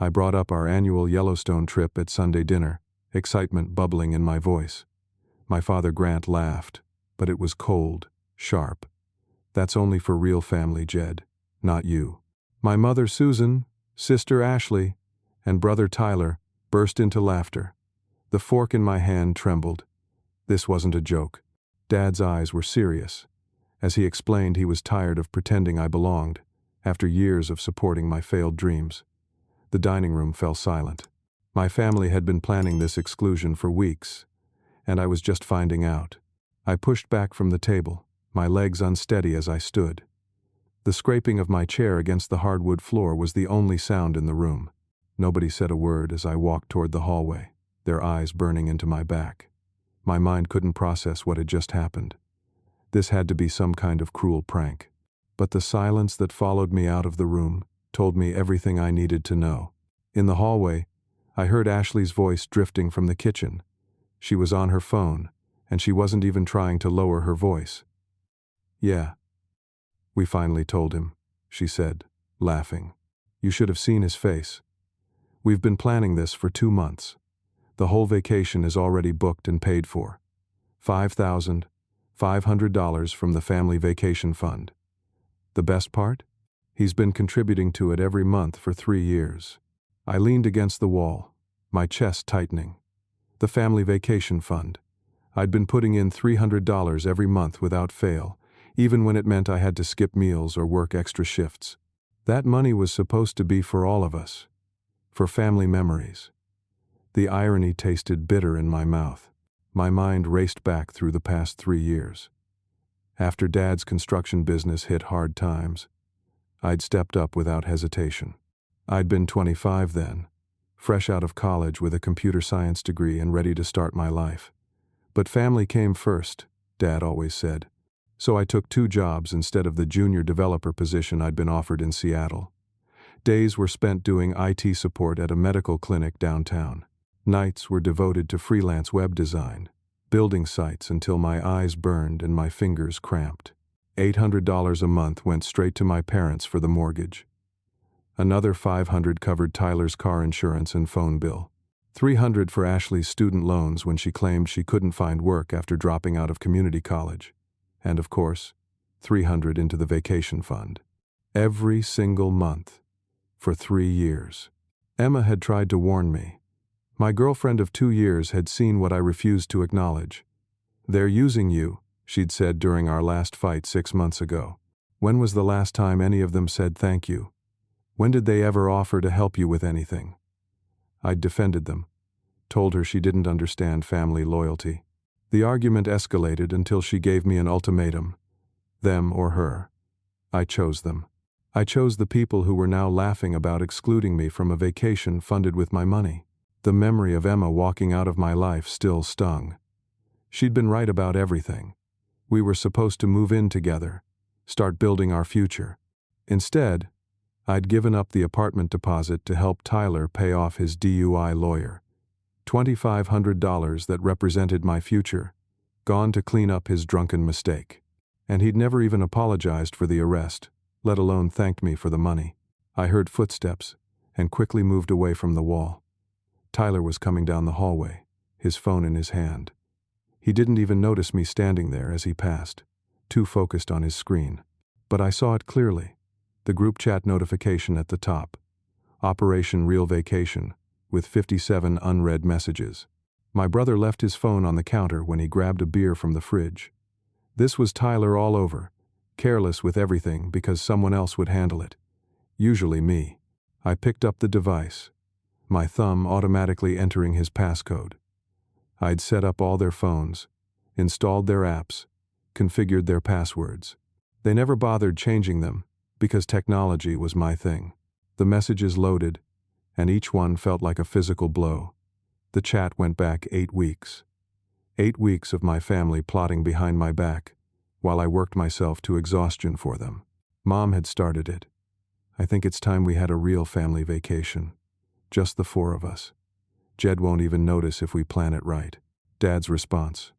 I brought up our annual Yellowstone trip at Sunday dinner, excitement bubbling in my voice. My father Grant laughed, but it was cold, sharp. "That's only for real family, Jed, not you." My mother Susan, sister Ashley, and brother Tyler burst into laughter. The fork in my hand trembled. This wasn't a joke. Dad's eyes were serious. As he explained, he was tired of pretending I belonged, after years of supporting my failed dreams. The dining room fell silent. My family had been planning this exclusion for weeks, and I was just finding out. I pushed back from the table, my legs unsteady as I stood. The scraping of my chair against the hardwood floor was the only sound in the room. Nobody said a word as I walked toward the hallway, their eyes burning into my back. My mind couldn't process what had just happened. This had to be some kind of cruel prank. But the silence that followed me out of the room told me everything I needed to know. In the hallway, I heard Ashley's voice drifting from the kitchen. She was on her phone, and she wasn't even trying to lower her voice. "Yeah. We finally told him," she said, laughing. "You should have seen his face. We've been planning this for 2 months. The whole vacation is already booked and paid for. $5,500 from the family vacation fund. The best part? He's been contributing to it every month for 3 years." I leaned against the wall, my chest tightening. The family vacation fund. I'd been putting in $300 every month without fail, even when it meant I had to skip meals or work extra shifts. That money was supposed to be for all of us, for family memories. The irony tasted bitter in my mouth. My mind raced back through the past 3 years. After Dad's construction business hit hard times, I'd stepped up without hesitation. I'd been 25 then, fresh out of college with a computer science degree and ready to start my life. But family came first, Dad always said. So I took 2 jobs instead of the junior developer position I'd been offered in Seattle. Days were spent doing IT support at a medical clinic downtown. Nights were devoted to freelance web design, building sites until my eyes burned and my fingers cramped. $800 a month went straight to my parents for the mortgage. Another $500 covered Tyler's car insurance and phone bill. $300 for Ashley's student loans when she claimed she couldn't find work after dropping out of community college. And of course, $300 into the vacation fund. Every single month, for 3 years. Emma had tried to warn me. My girlfriend of 2 years had seen what I refused to acknowledge. "They're using you," she'd said during our last fight 6 months ago. "When was the last time any of them said thank you? When did they ever offer to help you with anything?" I'd defended them, told her she didn't understand family loyalty. The argument escalated until she gave me an ultimatum. Them or her. I chose them. I chose the people who were now laughing about excluding me from a vacation funded with my money. The memory of Emma walking out of my life still stung. She'd been right about everything. We were supposed to move in together, start building our future. Instead, I'd given up the apartment deposit to help Tyler pay off his DUI lawyer. $2,500 that represented my future, gone to clean up his drunken mistake. And he'd never even apologized for the arrest, let alone thanked me for the money. I heard footsteps and quickly moved away from the wall. Tyler was coming down the hallway, his phone in his hand. He didn't even notice me standing there as he passed, too focused on his screen. But I saw it clearly. The group chat notification at the top. Operation Real Vacation, with 57 unread messages. My brother left his phone on the counter when he grabbed a beer from the fridge. This was Tyler all over, careless with everything because someone else would handle it. Usually me. I picked up the device, my thumb automatically entering his passcode. I'd set up all their phones, installed their apps, configured their passwords. They never bothered changing them because technology was my thing. The messages loaded, and each one felt like a physical blow. The chat went back 8 weeks. 8 weeks of my family plotting behind my back, while I worked myself to exhaustion for them. Mom had started it. "I think it's time we had a real family vacation. Just the 4 of us. Jed won't even notice if we plan it right." Dad's response: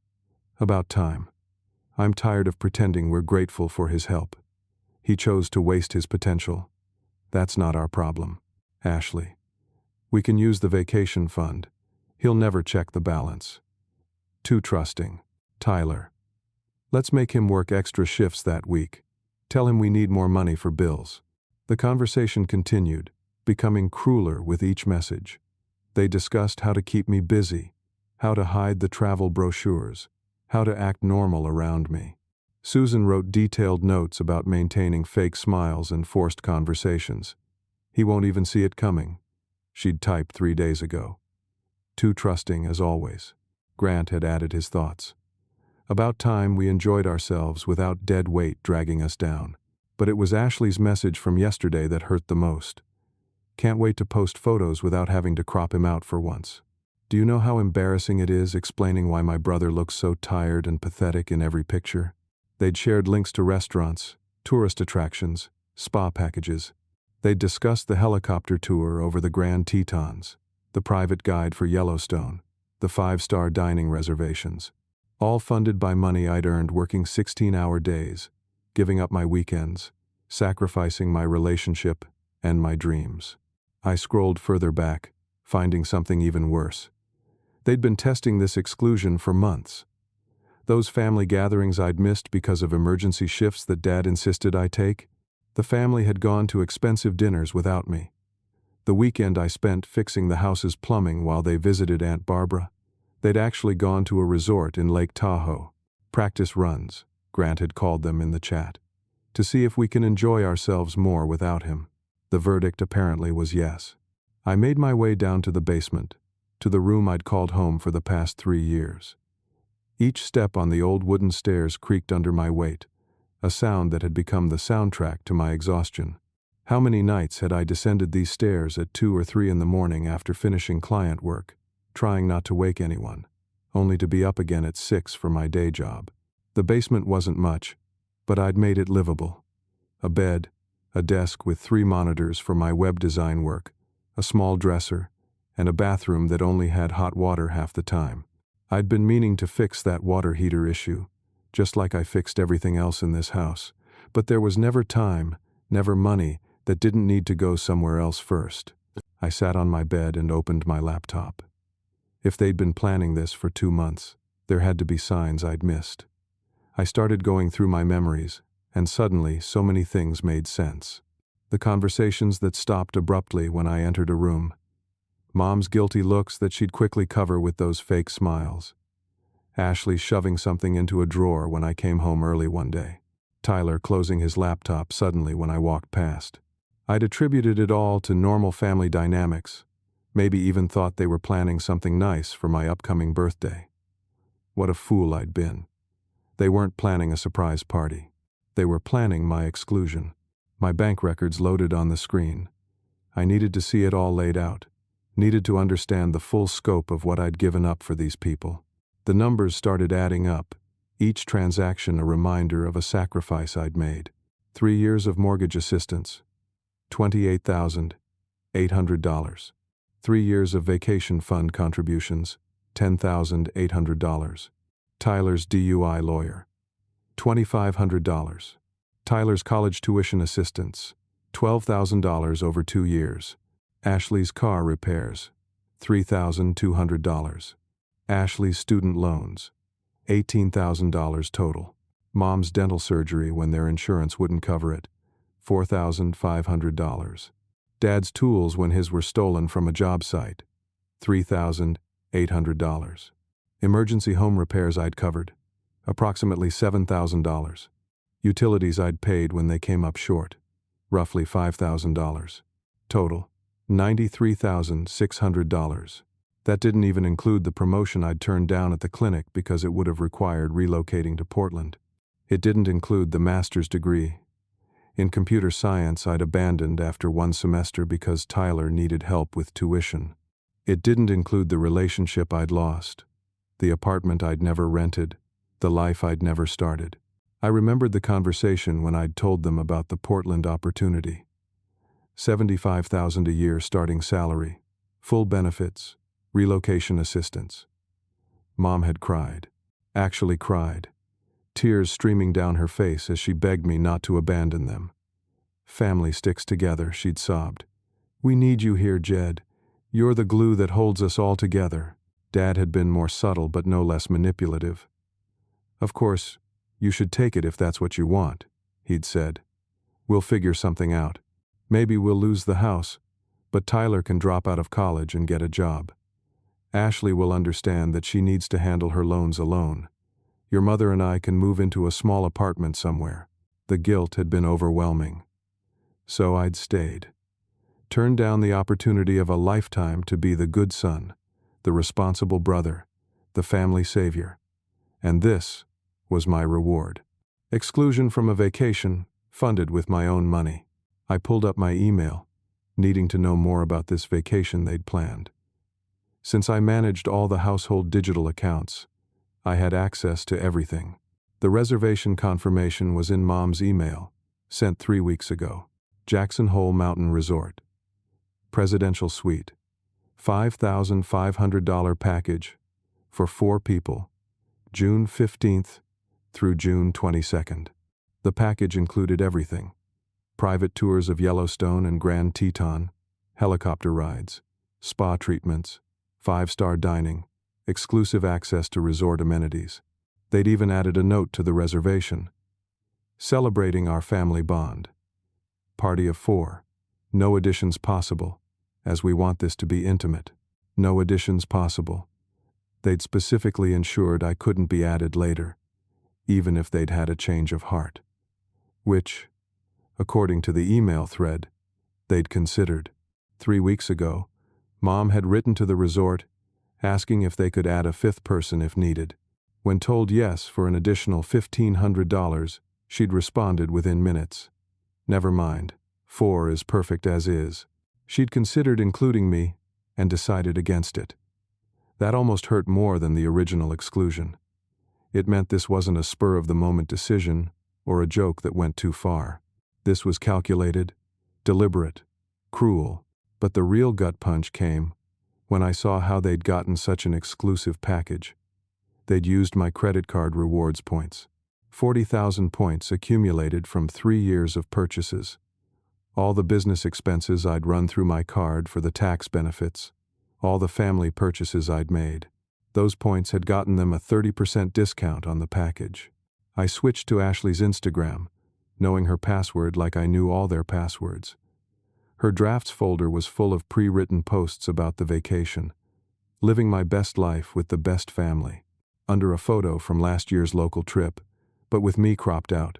"About time. I'm tired of pretending we're grateful for his help. He chose to waste his potential. That's not our problem." Ashley: We can use the vacation fund. He'll never check the balance. Too trusting. Tyler. Let's make him work extra shifts that week. Tell him we need more money for bills. The conversation continued, becoming crueler with each message. They discussed how to keep me busy, how to hide the travel brochures, how to act normal around me. Susan wrote detailed notes about maintaining fake smiles and forced conversations. He won't even see it coming. She'd typed 3 days ago. Too trusting as always. Grant had added his thoughts. About time we enjoyed ourselves without dead weight dragging us down. But it was Ashley's message from yesterday that hurt the most. Can't wait to post photos without having to crop him out for once. Do you know how embarrassing it is explaining why my brother looks so tired and pathetic in every picture? They'd shared links to restaurants, tourist attractions, spa packages. They'd discussed the helicopter tour over the Grand Tetons, the private guide for Yellowstone, the 5-star dining reservations. All funded by money I'd earned working 16-hour days, giving up my weekends, sacrificing my relationship and my dreams. I scrolled further back, finding something even worse. They'd been testing this exclusion for months. Those family gatherings I'd missed because of emergency shifts that Dad insisted I take, the family had gone to expensive dinners without me. The weekend I spent fixing the house's plumbing while they visited Aunt Barbara, they'd actually gone to a resort in Lake Tahoe. Practice runs, Grant had called them in the chat, to see if we can enjoy ourselves more without him. The verdict apparently was yes. I made my way down to the basement, to the room I'd called home for the past 3 years. Each step on the old wooden stairs creaked under my weight, a sound that had become the soundtrack to my exhaustion. How many nights had I descended these stairs at 2 or 3 in the morning after finishing client work, trying not to wake anyone, only to be up again at 6 for my day job. The basement wasn't much, but I'd made it livable. A bed, a desk with 3 monitors for my web design work, a small dresser, and a bathroom that only had hot water half the time. I'd been meaning to fix that water heater issue, just like I fixed everything else in this house, but there was never time, never money that didn't need to go somewhere else first. I sat on my bed and opened my laptop. If they'd been planning this for 2 months, there had to be signs I'd missed. I started going through my memories, and suddenly so many things made sense. The conversations that stopped abruptly when I entered a room. Mom's guilty looks that she'd quickly cover with those fake smiles. Ashley shoving something into a drawer when I came home early one day. Tyler closing his laptop suddenly when I walked past. I'd attributed it all to normal family dynamics, maybe even thought they were planning something nice for my upcoming birthday. What a fool I'd been. They weren't planning a surprise party. They were planning my exclusion. My bank records loaded on the screen. I needed to see it all laid out, needed to understand the full scope of what I'd given up for these people. The numbers started adding up, each transaction a reminder of a sacrifice I'd made. 3 years of mortgage assistance, $28,800. 3 years of vacation fund contributions, $10,800. Tyler's DUI lawyer, $2,500. Tyler's college tuition assistance, $12,000 over 2 years. Ashley's car repairs, $3,200. Ashley's student loans, $18,000 total. Mom's dental surgery when their insurance wouldn't cover it, $4,500. Dad's tools when his were stolen from a job site, $3,800. Emergency home repairs I'd covered, approximately $7,000. Utilities I'd paid when they came up short, roughly $5,000. Total, $93,600. That didn't even include the promotion I'd turned down at the clinic because it would have required relocating to Portland. It didn't include the master's degree. In computer science I'd abandoned after 1 semester because Tyler needed help with tuition. It didn't include the relationship I'd lost, the apartment I'd never rented, the life I'd never started. I remembered the conversation when I'd told them about the Portland opportunity. $75,000 a year starting salary, full benefits, relocation assistance. Mom had cried, actually cried, tears streaming down her face as she begged me not to abandon them. Family sticks together, she'd sobbed. We need you here, Jed. You're the glue that holds us all together. Dad had been more subtle but no less manipulative. Of course, you should take it if that's what you want, he'd said. We'll figure something out. Maybe we'll lose the house, but Tyler can drop out of college and get a job. Ashley will understand that she needs to handle her loans alone. Your mother and I can move into a small apartment somewhere. The guilt had been overwhelming. So I'd stayed. Turned down the opportunity of a lifetime to be the good son, the responsible brother, the family savior. And this was my reward. Exclusion from a vacation, funded with my own money. I pulled up my email, needing to know more about this vacation they'd planned. Since I managed all the household digital accounts, I had access to everything. The reservation confirmation was in Mom's email, sent 3 weeks ago. Jackson Hole Mountain Resort. Presidential Suite. $5,500 package for 4 people, June 15th through June 22nd. The package included everything: private tours of Yellowstone and Grand Teton, helicopter rides, spa treatments, 5-star dining, exclusive access to resort amenities. They'd even added a note to the reservation, celebrating our family bond. Party of 4. No additions possible, as we want this to be intimate. No additions possible. They'd specifically ensured I couldn't be added later, even if they'd had a change of heart. Which, according to the email thread, they'd considered. 3 weeks ago, Mom had written to the resort, asking if they could add a 5th person if needed. When told yes for an additional $1,500, she'd responded within minutes. Never mind, 4 is perfect as is. She'd considered including me and decided against it. That almost hurt more than the original exclusion. It meant this wasn't a spur-of-the-moment decision or a joke that went too far. This was calculated, deliberate, cruel, but the real gut punch came when I saw how they'd gotten such an exclusive package. They'd used my credit card rewards points. 40,000 points accumulated from 3 years of purchases. All the business expenses I'd run through my card for the tax benefits. All the family purchases I'd made. Those points had gotten them a 30% discount on the package. I switched to Ashley's Instagram, knowing her password like I knew all their passwords. Her drafts folder was full of pre-written posts about the vacation. Living my best life with the best family. Under a photo from last year's local trip, but with me cropped out.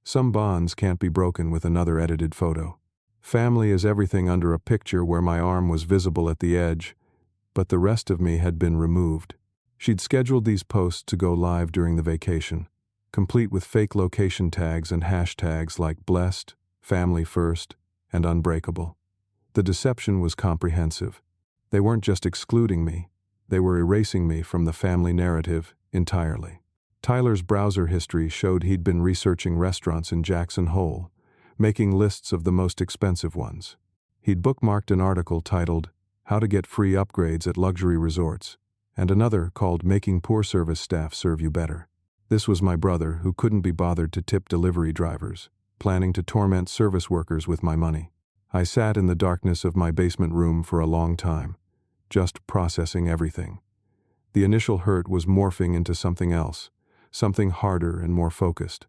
Some bonds can't be broken with another edited photo. Family is everything under a picture where my arm was visible at the edge, but the rest of me had been removed. She'd scheduled these posts to go live during the vacation, complete with fake location tags and hashtags like blessed, family first, and unbreakable. The deception was comprehensive. They weren't just excluding me, they were erasing me from the family narrative entirely. Tyler's browser history showed he'd been researching restaurants in Jackson Hole, making lists of the most expensive ones. He'd bookmarked an article titled, How to Get Free Upgrades at Luxury Resorts, and another called Making Poor Service Staff Serve You Better. This was my brother, who couldn't be bothered to tip delivery drivers, planning to torment service workers with my money. I sat in the darkness of my basement room for a long time, just processing everything. The initial hurt was morphing into something else, something harder and more focused.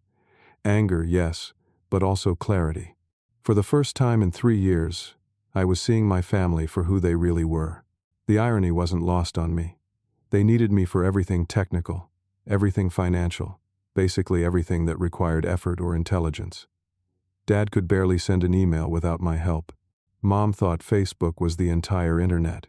Anger, yes, but also clarity. For the first time in 3 years, I was seeing my family for who they really were. The irony wasn't lost on me. They needed me for everything technical, everything financial, basically everything that required effort or intelligence. Dad could barely send an email without my help. Mom thought Facebook was the entire internet.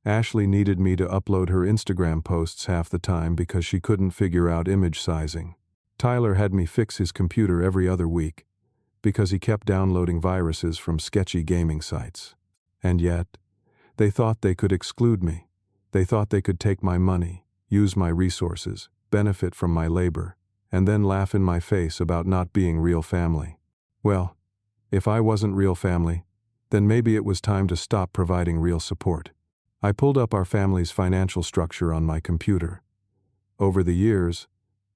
Ashley needed me to upload her Instagram posts half the time because she couldn't figure out image sizing. Tyler had me fix his computer every other week because he kept downloading viruses from sketchy gaming sites. And yet, they thought they could exclude me. They thought they could take my money, use my resources, benefit from my labor, and then laugh in my face about not being real family. Well, if I wasn't real family, then maybe it was time to stop providing real support. I pulled up our family's financial structure on my computer. Over the years,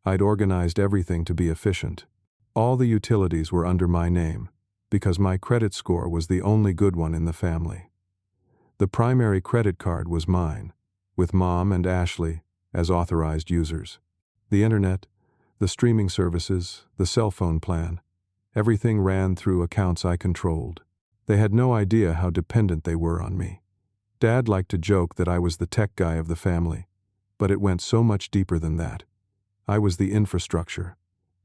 I'd organized everything to be efficient. All the utilities were under my name, because my credit score was the only good one in the family. The primary credit card was mine, with Mom and Ashley as authorized users. The internet, the streaming services, the cell phone plan, everything ran through accounts I controlled. They had no idea how dependent they were on me. Dad liked to joke that I was the tech guy of the family, but it went so much deeper than that. I was the infrastructure.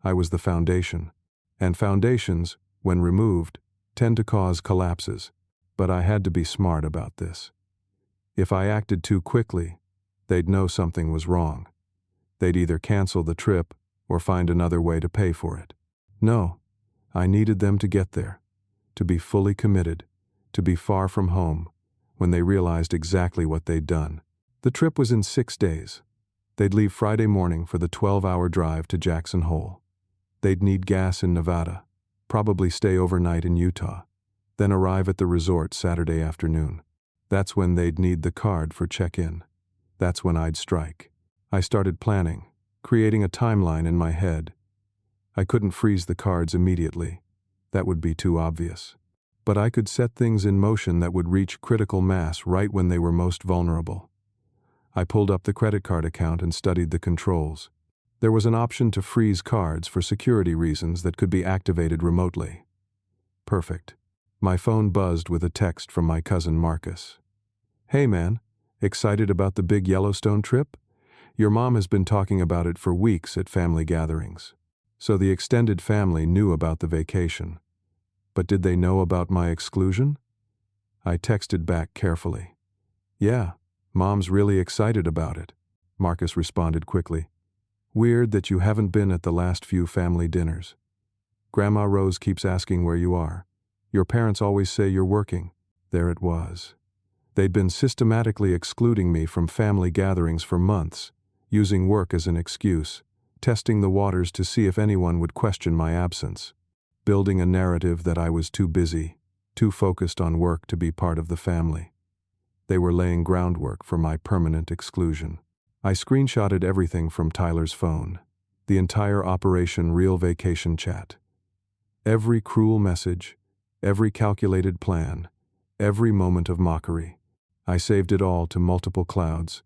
I was the foundation. And foundations, when removed, tend to cause collapses. But I had to be smart about this. If I acted too quickly, they'd know something was wrong. They'd either cancel the trip or find another way to pay for it. No, I needed them to get there, to be fully committed, to be far from home, when they realized exactly what they'd done. The trip was in 6 days. They'd leave Friday morning for the 12-hour drive to Jackson Hole. They'd need gas in Nevada, probably stay overnight in Utah, then arrive at the resort Saturday afternoon. That's when they'd need the card for check-in. That's when I'd strike. I started planning, creating a timeline in my head. I couldn't freeze the cards immediately. That would be too obvious. But I could set things in motion that would reach critical mass right when they were most vulnerable. I pulled up the credit card account and studied the controls. There was an option to freeze cards for security reasons that could be activated remotely. Perfect. My phone buzzed with a text from my cousin Marcus. "Hey man, excited about the big Yellowstone trip? Your mom has been talking about it for weeks at family gatherings." So the extended family knew about the vacation. But did they know about my exclusion? I texted back carefully. "Yeah, Mom's really excited about it," Marcus responded quickly. "Weird that you haven't been at the last few family dinners. Grandma Rose keeps asking where you are. Your parents always say you're working." There it was. They'd been systematically excluding me from family gatherings for months, using work as an excuse, testing the waters to see if anyone would question my absence, building a narrative that I was too busy, too focused on work to be part of the family. They were laying groundwork for my permanent exclusion. I screenshotted everything from Tyler's phone, the entire Operation Real Vacation chat. Every cruel message, every calculated plan, every moment of mockery. I saved it all to multiple clouds,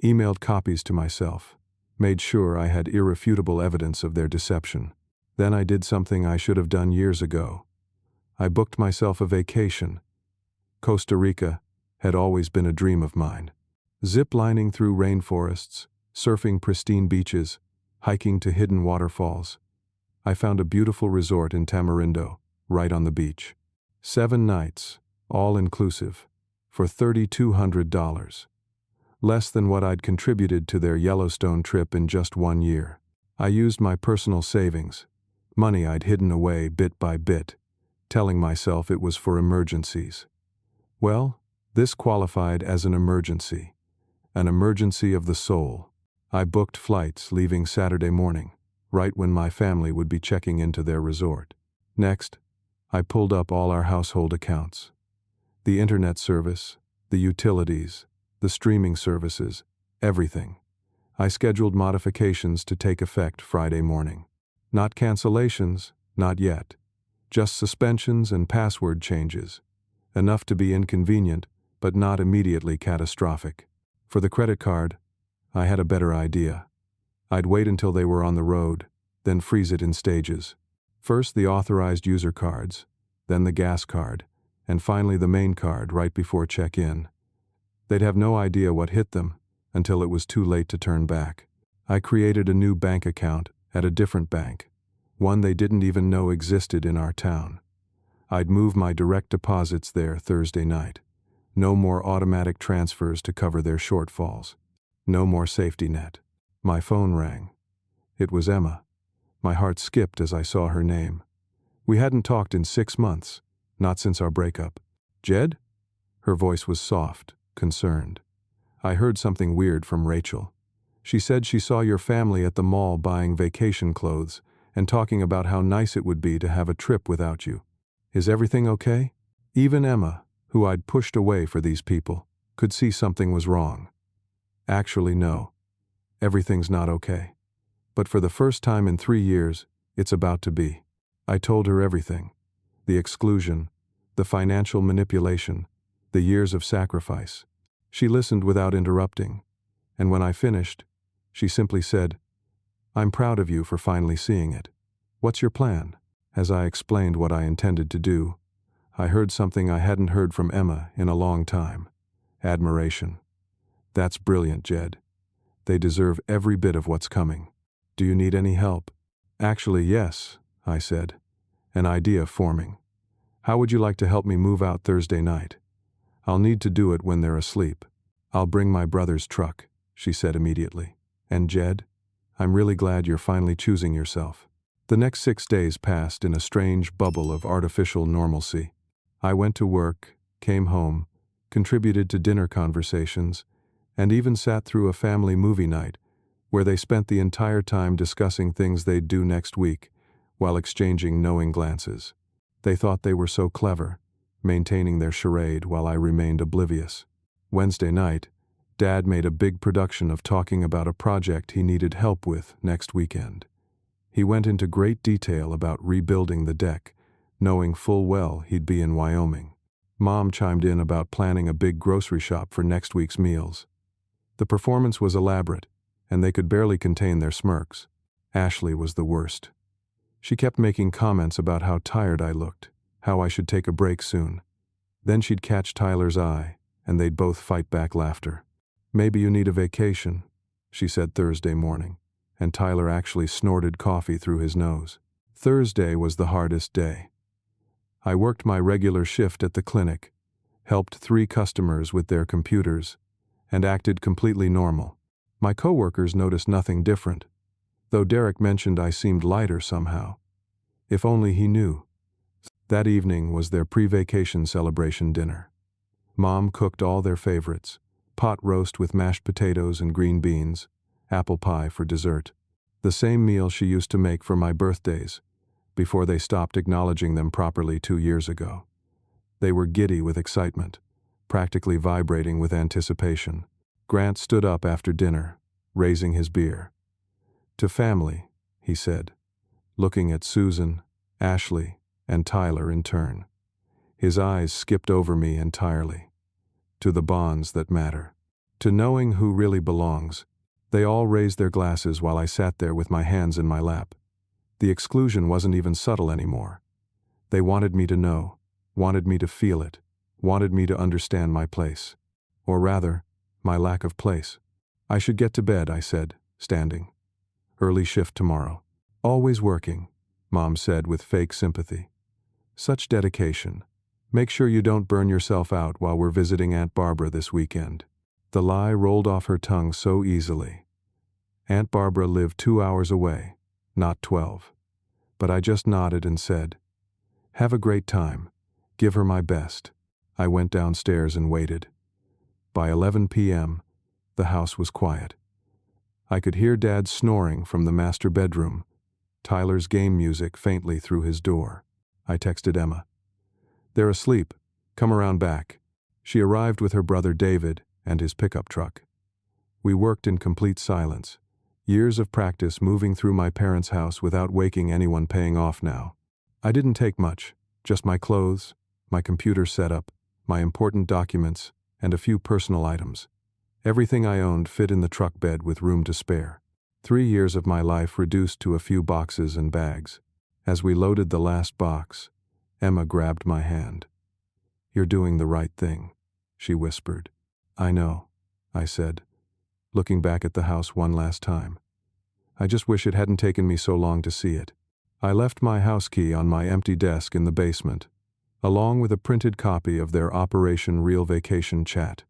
emailed copies to myself, made sure I had irrefutable evidence of their deception. Then I did something I should have done years ago. I booked myself a vacation. Costa Rica had always been a dream of mine. Zip-lining through rainforests, surfing pristine beaches, hiking to hidden waterfalls. I found a beautiful resort in Tamarindo, right on the beach. 7 nights, all inclusive, for $3,200. Less than what I'd contributed to their Yellowstone trip in just 1 year. I used my personal savings, money I'd hidden away bit by bit, telling myself it was for emergencies. Well, this qualified as an emergency of the soul. I booked flights leaving Saturday morning, right when my family would be checking into their resort. Next, I pulled up all our household accounts. The internet service, the utilities, the streaming services, everything. I scheduled modifications to take effect Friday morning. Not cancellations, not yet. Just suspensions and password changes. Enough to be inconvenient, but not immediately catastrophic. For the credit card, I had a better idea. I'd wait until they were on the road, then freeze it in stages. First the authorized user cards, then the gas card, and finally the main card right before check-in. They'd have no idea what hit them until it was too late to turn back. I created a new bank account at a different bank, one they didn't even know existed in our town. I'd move my direct deposits there Thursday night. No more automatic transfers to cover their shortfalls. No more safety net. My phone rang. It was Emma. My heart skipped as I saw her name. We hadn't talked in 6 months, not since our breakup. "Jed?" Her voice was soft, concerned. "I heard something weird from Rachel. She said she saw your family at the mall buying vacation clothes and talking about how nice it would be to have a trip without you. Is everything okay?" Even Emma, who I'd pushed away for these people, could see something was wrong. Actually, no. Everything's not okay. But for the first time in 3 years, it's about to be. I told her everything. The exclusion, the financial manipulation, The years of sacrifice. She listened without interrupting, and when I finished, she simply said, "I'm proud of you for finally seeing it. What's your plan?" As I explained what I intended to do, I heard something I hadn't heard from Emma in a long time. Admiration. "That's brilliant, Jed. They deserve every bit of what's coming. Do you need any help?" "Actually, yes," I said. "An idea forming. How would you like to help me move out Thursday night? I'll need to do it when they're asleep." "I'll bring my brother's truck," she said immediately. "And Jed, I'm really glad you're finally choosing yourself." The next 6 days passed in a strange bubble of artificial normalcy. I went to work, came home, contributed to dinner conversations, and even sat through a family movie night where they spent the entire time discussing things they'd do next week while exchanging knowing glances. They thought they were so clever, maintaining their charade while I remained oblivious. Wednesday night, Dad made a big production of talking about a project he needed help with next weekend. He went into great detail about rebuilding the deck, knowing full well he'd be in Wyoming. Mom chimed in about planning a big grocery shop for next week's meals. The performance was elaborate, and they could barely contain their smirks. Ashley was the worst. She kept making comments about how tired I looked, how I should take a break soon. Then she'd catch Tyler's eye, and they'd both fight back laughter. "Maybe you need a vacation," she said Thursday morning, and Tyler actually snorted coffee through his nose. Thursday was the hardest day. I worked my regular shift at the clinic, helped 3 customers with their computers, and acted completely normal. My coworkers noticed nothing different, though Derek mentioned I seemed lighter somehow. If only he knew. That evening was their pre-vacation celebration dinner. Mom cooked all their favorites: pot roast with mashed potatoes and green beans, apple pie for dessert. The same meal she used to make for my birthdays, before they stopped acknowledging them properly 2 years ago. They were giddy with excitement, practically vibrating with anticipation. Grant stood up after dinner, raising his beer. "To family," he said, looking at Susan, Ashley, and Tyler in turn. His eyes skipped over me entirely. "To the bonds that matter. To knowing who really belongs." They all raised their glasses while I sat there with my hands in my lap. The exclusion wasn't even subtle anymore. They wanted me to know, wanted me to feel it, wanted me to understand my place. Or rather, my lack of place. "I should get to bed," I said, standing. "Early shift tomorrow." "Always working," Mom said with fake sympathy. "Such dedication. Make sure you don't burn yourself out while we're visiting Aunt Barbara this weekend." The lie rolled off her tongue so easily. Aunt Barbara lived 2 hours away, not 12. But I just nodded and said, "Have a great time. Give her my best." I went downstairs and waited. By 11 p.m., the house was quiet. I could hear Dad snoring from the master bedroom, Tyler's game music faintly through his door. I texted Emma. "They're asleep. Come around back." She arrived with her brother David and his pickup truck. We worked in complete silence. Years of practice moving through my parents' house without waking anyone paying off now. I didn't take much, just my clothes, my computer setup, my important documents, and a few personal items. Everything I owned fit in the truck bed with room to spare. 3 years of my life reduced to a few boxes and bags. As we loaded the last box, Emma grabbed my hand. "You're doing the right thing," she whispered. "I know," I said, looking back at the house one last time. I just wish it hadn't taken me so long to see it. I left my house key on my empty desk in the basement, along with a printed copy of their Operation Real Vacation chat.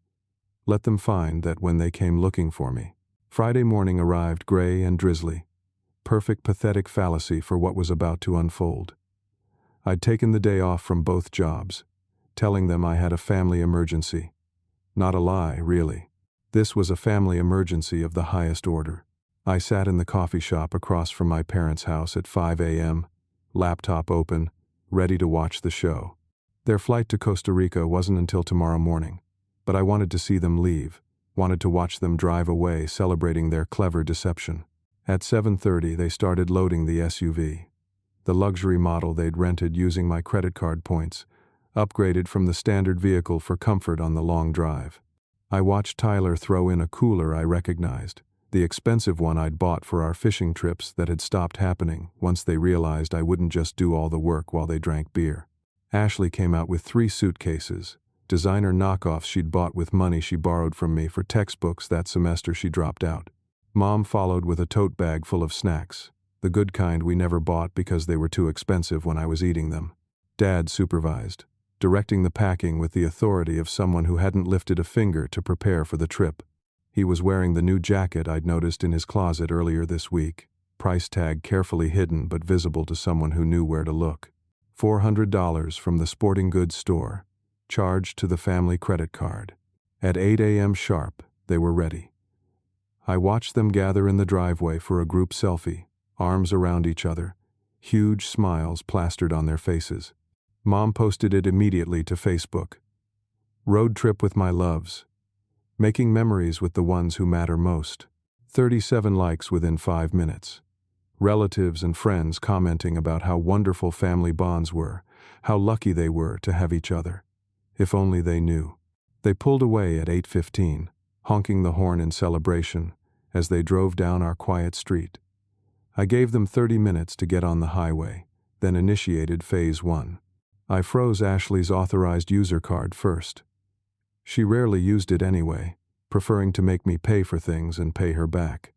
Let them find that when they came looking for me. Friday morning arrived gray and drizzly. Perfect pathetic fallacy for what was about to unfold. I'd taken the day off from both jobs, telling them I had a family emergency. Not a lie, really. This was a family emergency of the highest order. I sat in the coffee shop across from my parents' house at 5 a.m., laptop open, ready to watch the show. Their flight to Costa Rica wasn't until tomorrow morning, but I wanted to see them leave, wanted to watch them drive away celebrating their clever deception. At 7:30 they started loading the SUV, the luxury model they'd rented using my credit card points, upgraded from the standard vehicle for comfort on the long drive. I watched Tyler throw in a cooler I recognized, the expensive one I'd bought for our fishing trips that had stopped happening once they realized I wouldn't just do all the work while they drank beer. Ashley came out with 3 suitcases, designer knockoffs she'd bought with money she borrowed from me for textbooks that semester she dropped out. Mom followed with a tote bag full of snacks, the good kind we never bought because they were too expensive when I was eating them. Dad supervised, directing the packing with the authority of someone who hadn't lifted a finger to prepare for the trip. He was wearing the new jacket I'd noticed in his closet earlier this week, price tag carefully hidden but visible to someone who knew where to look. $400 from the sporting goods store, charged to the family credit card. At 8 a.m. sharp, they were ready. I watched them gather in the driveway for a group selfie, arms around each other, huge smiles plastered on their faces. Mom posted it immediately to Facebook. Road trip with my loves. Making memories with the ones who matter most. 37 likes within 5 minutes. Relatives and friends commenting about how wonderful family bonds were, how lucky they were to have each other. If only they knew. They pulled away at 8:15, honking the horn in celebration as they drove down our quiet street. I gave them 30 minutes to get on the highway, then initiated Phase 1. I froze Ashley's authorized user card first. She rarely used it anyway, preferring to make me pay for things and pay her back.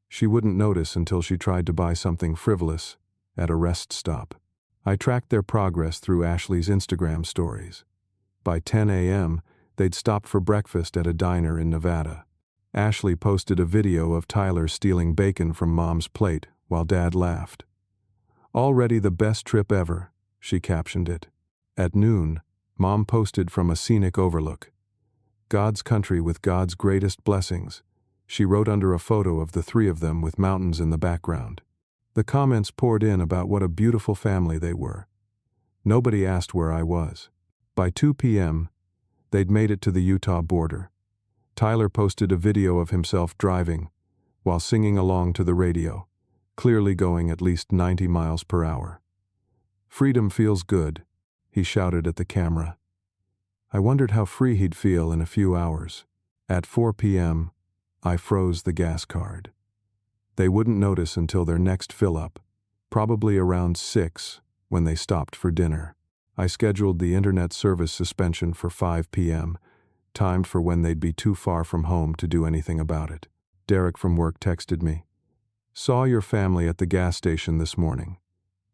She wouldn't notice until she tried to buy something frivolous at a rest stop. I tracked their progress through Ashley's Instagram stories. By 10 a.m., they'd stopped for breakfast at a diner in Nevada. Ashley posted a video of Tyler stealing bacon from Mom's plate while Dad laughed. "Already the best trip ever," she captioned it. At noon, Mom posted from a scenic overlook. "God's country with God's greatest blessings," she wrote under a photo of the 3 of them with mountains in the background. The comments poured in about what a beautiful family they were. Nobody asked where I was. By 2 p.m., they'd made it to the Utah border. Tyler posted a video of himself driving while singing along to the radio, clearly going at least 90 miles per hour. "Freedom feels good," he shouted at the camera. I wondered how free he'd feel in a few hours. At 4 p.m., I froze the gas card. They wouldn't notice until their next fill-up, probably around 6 when they stopped for dinner. I scheduled the internet service suspension for 5 p.m., timed for when they'd be too far from home to do anything about it. Derek from work texted me. "Saw your family at the gas station this morning.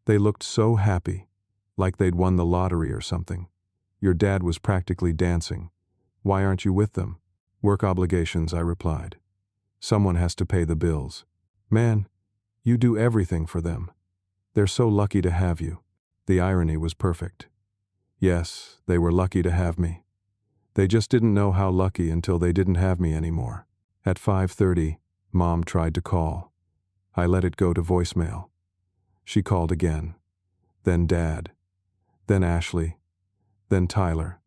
They looked so happy, like they'd won the lottery or something. Your dad was practically dancing. Why aren't you with them?" "Work obligations," I replied. "Someone has to pay the bills." "Man, you do everything for them. They're so lucky to have you." The irony was perfect. Yes, they were lucky to have me. They just didn't know how lucky until they didn't have me anymore. At 5:30, Mom tried to call. I let it go to voicemail. She called again. Then Dad. Then Ashley. Then Tyler.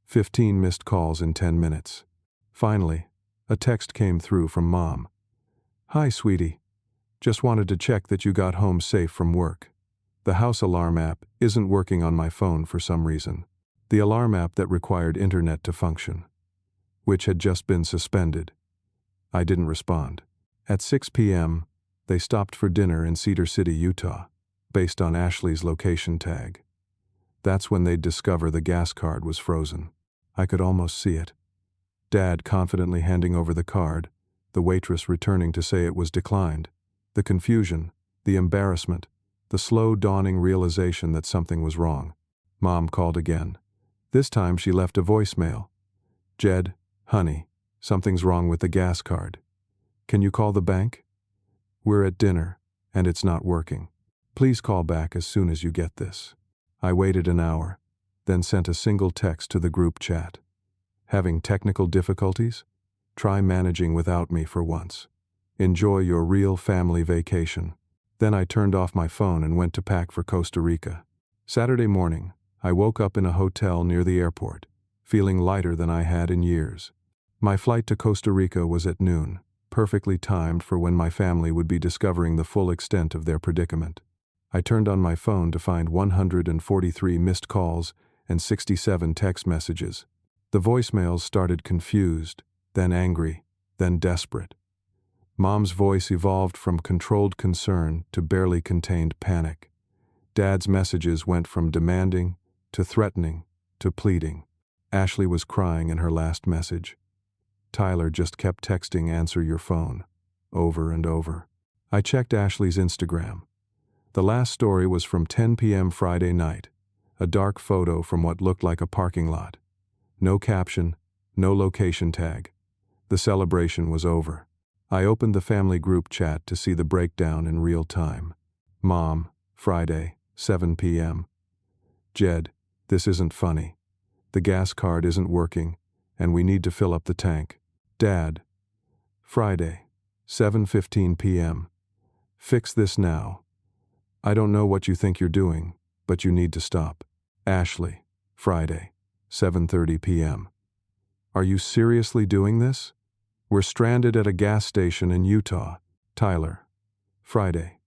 15 missed calls in 10 minutes. Finally, a text came through from Mom. "Hi, sweetie. Just wanted to check that you got home safe from work. The house alarm app isn't working on my phone for some reason." The alarm app that required internet to function, which had just been suspended. I didn't respond. At 6 p.m., they stopped for dinner in Cedar City, Utah, based on Ashley's location tag. That's when they'd discover the gas card was frozen. I could almost see it. Dad confidently handing over the card, the waitress returning to say it was declined. The confusion, the embarrassment, the slow dawning realization that something was wrong. Mom called again. This time she left a voicemail. "Jed, honey, something's wrong with the gas card. Can you call the bank? We're at dinner, and it's not working. Please call back as soon as you get this." I waited an hour, then sent a single text to the group chat. "Having technical difficulties? Try managing without me for once. Enjoy your real family vacation." Then I turned off my phone and went to pack for Costa Rica. Saturday morning, I woke up in a hotel near the airport, feeling lighter than I had in years. My flight to Costa Rica was at noon, perfectly timed for when my family would be discovering the full extent of their predicament. I turned on my phone to find 143 missed calls and 67 text messages. The voicemails started confused, then angry, then desperate. Mom's voice evolved from controlled concern to barely contained panic. Dad's messages went from demanding to threatening to pleading. Ashley was crying in her last message. Tyler just kept texting "answer your phone," over and over. I checked Ashley's Instagram. The last story was from 10 p.m. Friday night, a dark photo from what looked like a parking lot. No caption, no location tag. The celebration was over. I opened the family group chat to see the breakdown in real time. Mom, Friday, 7 p.m. Jed, this isn't funny. The gas card isn't working, and we need to fill up the tank. Dad, Friday, 7:15 p.m. Fix this now. I don't know what you think you're doing, but you need to stop. Ashley, Friday, 7:30 p.m. Are you seriously doing this? We're stranded at a gas station in Utah. Tyler, Friday,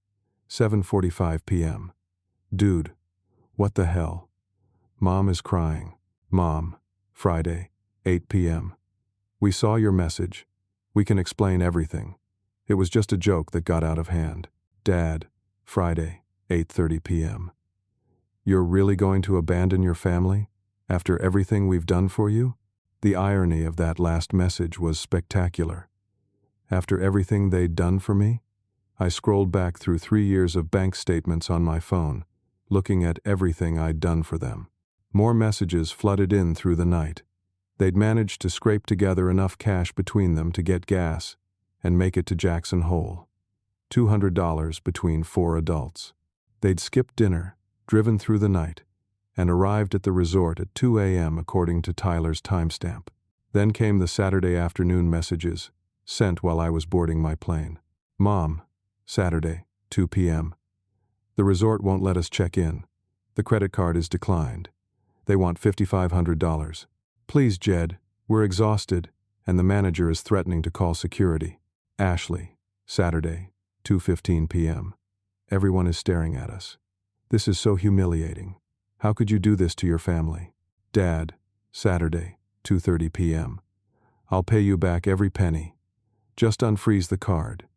7:45 p.m. Dude, what the hell? Mom is crying. Mom, Friday, 8 p.m. We saw your message. We can explain everything. It was just a joke that got out of hand. Dad, Friday, 8:30 p.m. You're really going to abandon your family after everything we've done for you? The irony of that last message was spectacular. After everything they'd done for me? I scrolled back through 3 years of bank statements on my phone, looking at everything I'd done for them. More messages flooded in through the night. They'd managed to scrape together enough cash between them to get gas and make it to Jackson Hole. $200 between 4 adults. They'd skipped dinner, driven through the night, and arrived at the resort at 2 a.m. according to Tyler's timestamp. Then came the Saturday afternoon messages, sent while I was boarding my plane. Mom, Saturday, 2 p.m. The resort won't let us check in. The credit card is declined. They want $5,500. Please, Jed, we're exhausted, and the manager is threatening to call security. Ashley, Saturday, 2:15 p.m. Everyone is staring at us. This is so humiliating. How could you do this to your family? Dad, Saturday, 2:30 p.m. I'll pay you back every penny. Just unfreeze the card.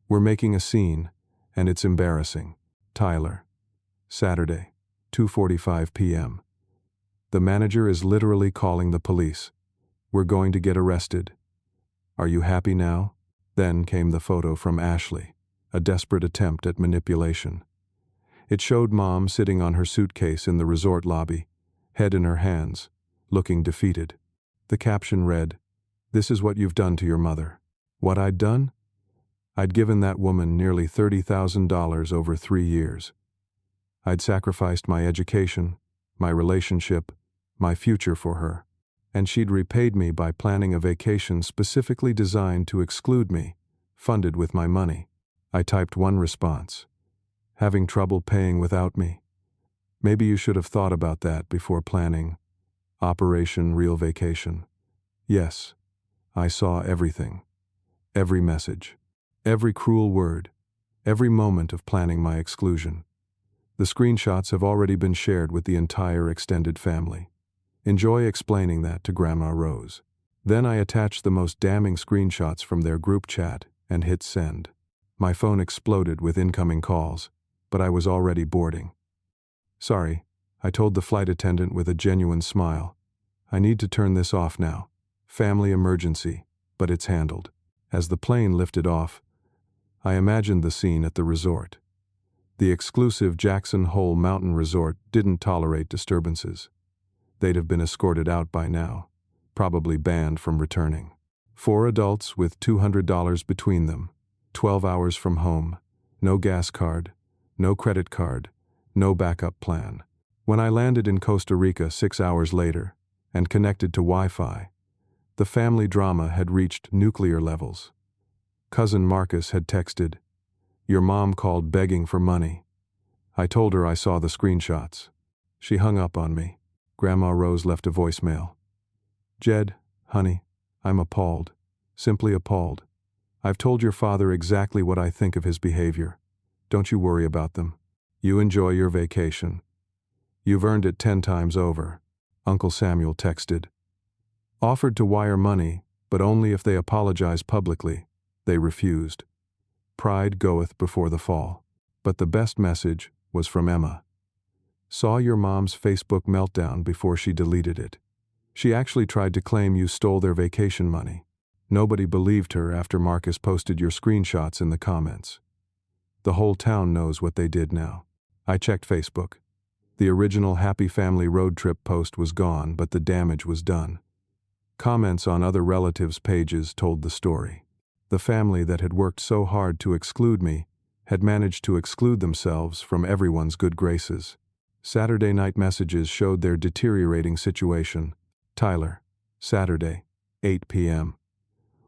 We're making a scene, and it's embarrassing. Tyler, Saturday, 2:45 p.m. The manager is literally calling the police. We're going to get arrested. Are you happy now? Then came the photo from Ashley, a desperate attempt at manipulation. It showed Mom sitting on her suitcase in the resort lobby, head in her hands, looking defeated. The caption read, "This is what you've done to your mother." What I'd done? I'd given that woman nearly $30,000 over 3 years. I'd sacrificed my education, my relationship, my future for her, and she'd repaid me by planning a vacation specifically designed to exclude me, funded with my money. I typed one response. Having trouble paying without me? Maybe you should have thought about that before planning Operation Real Vacation. Yes, I saw everything. Every message. Every cruel word. Every moment of planning my exclusion. The screenshots have already been shared with the entire extended family. Enjoy explaining that to Grandma Rose. Then I attached the most damning screenshots from their group chat and hit send. My phone exploded with incoming calls, but I was already boarding. Sorry, I told the flight attendant with a genuine smile. I need to turn this off now. Family emergency, but it's handled. As the plane lifted off, I imagined the scene at the resort. The exclusive Jackson Hole Mountain Resort didn't tolerate disturbances. They'd have been escorted out by now, probably banned from returning. 4 adults with $200 between them, 12 hours from home, no gas card, no credit card, no backup plan. When I landed in Costa Rica 6 hours later and connected to Wi-Fi, the family drama had reached nuclear levels. Cousin Marcus had texted, "Your mom called begging for money." I told her I saw the screenshots. She hung up on me. Grandma Rose left a voicemail. "Jed, honey, I'm appalled. Simply appalled. I've told your father exactly what I think of his behavior. Don't you worry about them. You enjoy your vacation. You've earned it 10 times over. Uncle Samuel texted. Offered to wire money, but only if they apologize publicly. They refused. Pride goeth before the fall. But the best message was from Emma. Saw your mom's Facebook meltdown before she deleted it. She actually tried to claim you stole their vacation money. Nobody believed her after Marcus posted your screenshots in the comments. The whole town knows what they did now. I checked Facebook. The original Happy Family road trip post was gone, but the damage was done. Comments on other relatives' pages told the story. The family that had worked so hard to exclude me had managed to exclude themselves from everyone's good graces. Saturday night messages showed their deteriorating situation. Tyler, Saturday, 8 p.m.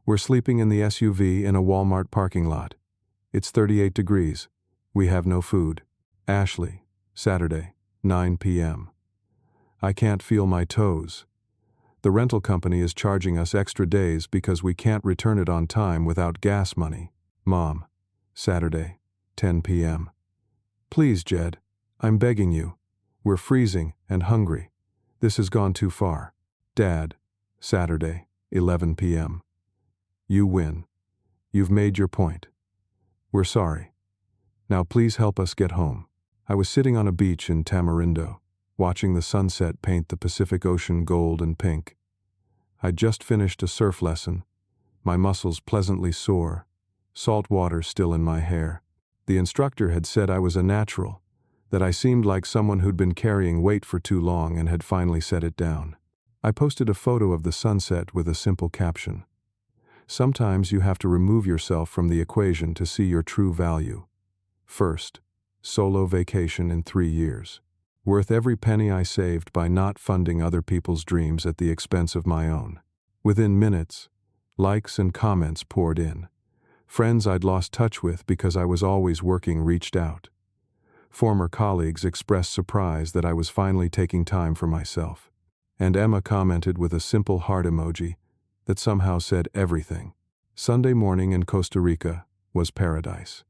We're sleeping in the SUV in a Walmart parking lot. It's 38 degrees. We have no food. Ashley, Saturday, 9 p.m. I can't feel my toes. The rental company is charging us extra days because we can't return it on time without gas money. Mom, Saturday, 10 p.m. Please, Jed, I'm begging you. We're freezing and hungry. This has gone too far. Dad, Saturday, 11 p.m. You win. You've made your point. We're sorry. Now please help us get home. I was sitting on a beach in Tamarindo, watching the sunset paint the Pacific Ocean gold and pink. I'd just finished a surf lesson, my muscles pleasantly sore, salt water still in my hair. The instructor had said I was a natural, that I seemed like someone who'd been carrying weight for too long and had finally set it down. I posted a photo of the sunset with a simple caption. Sometimes you have to remove yourself from the equation to see your true value. First, solo vacation in 3 years. Worth every penny I saved by not funding other people's dreams at the expense of my own. Within minutes, likes and comments poured in. Friends I'd lost touch with because I was always working reached out. Former colleagues expressed surprise that I was finally taking time for myself. And Emma commented with a simple heart emoji that somehow said everything. Sunday morning in Costa Rica was paradise.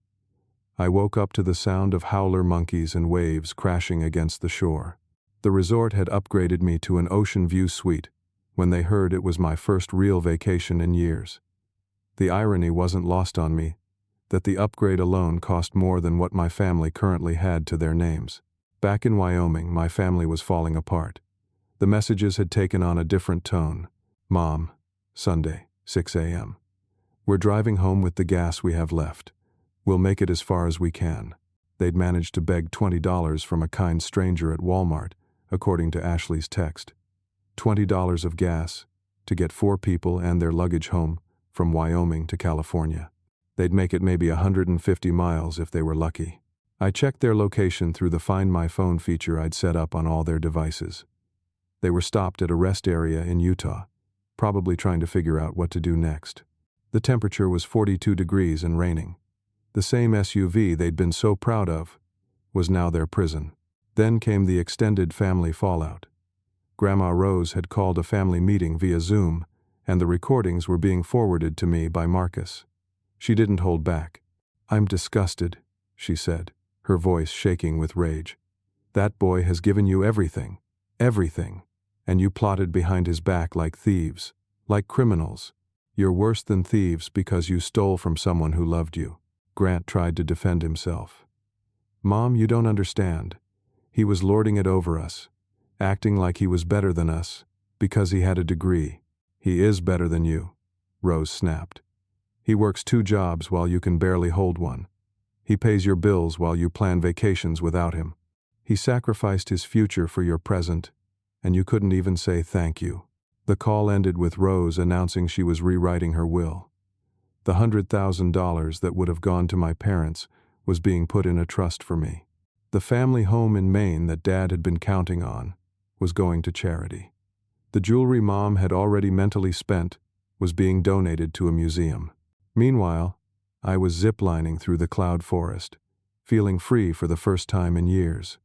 I woke up to the sound of howler monkeys and waves crashing against the shore. The resort had upgraded me to an ocean view suite when they heard it was my first real vacation in years. The irony wasn't lost on me that the upgrade alone cost more than what my family currently had to their names. Back in Wyoming, my family was falling apart. The messages had taken on a different tone. Mom, Sunday, 6 a.m. We're driving home with the gas we have left. We'll make it as far as we can. They'd managed to beg $20 from a kind stranger at Walmart, according to Ashley's text. $20 of gas to get 4 people and their luggage home from Wyoming to California. They'd make it maybe 150 miles if they were lucky. I checked their location through the Find My Phone feature I'd set up on all their devices. They were stopped at a rest area in Utah, probably trying to figure out what to do next. The temperature was 42 degrees and raining. The same SUV they'd been so proud of was now their prison. Then came the extended family fallout. Grandma Rose had called a family meeting via Zoom, and the recordings were being forwarded to me by Marcus. She didn't hold back. I'm disgusted, she said, her voice shaking with rage. That boy has given you everything, and you plotted behind his back like thieves, like criminals. You're worse than thieves because you stole from someone who loved you. Grant tried to defend himself. Mom, you don't understand. He was lording it over us, acting like he was better than us, because he had a degree. He is better than you, Rose snapped. He works 2 jobs while you can barely hold one. He pays your bills while you plan vacations without him. He sacrificed his future for your present, and you couldn't even say thank you. The call ended with Rose announcing she was rewriting her will. The $100,000 that would have gone to my parents was being put in a trust for me. The family home in Maine that Dad had been counting on was going to charity. The jewelry Mom had already mentally spent was being donated to a museum. Meanwhile, I was ziplining through the cloud forest, feeling free for the first time in years.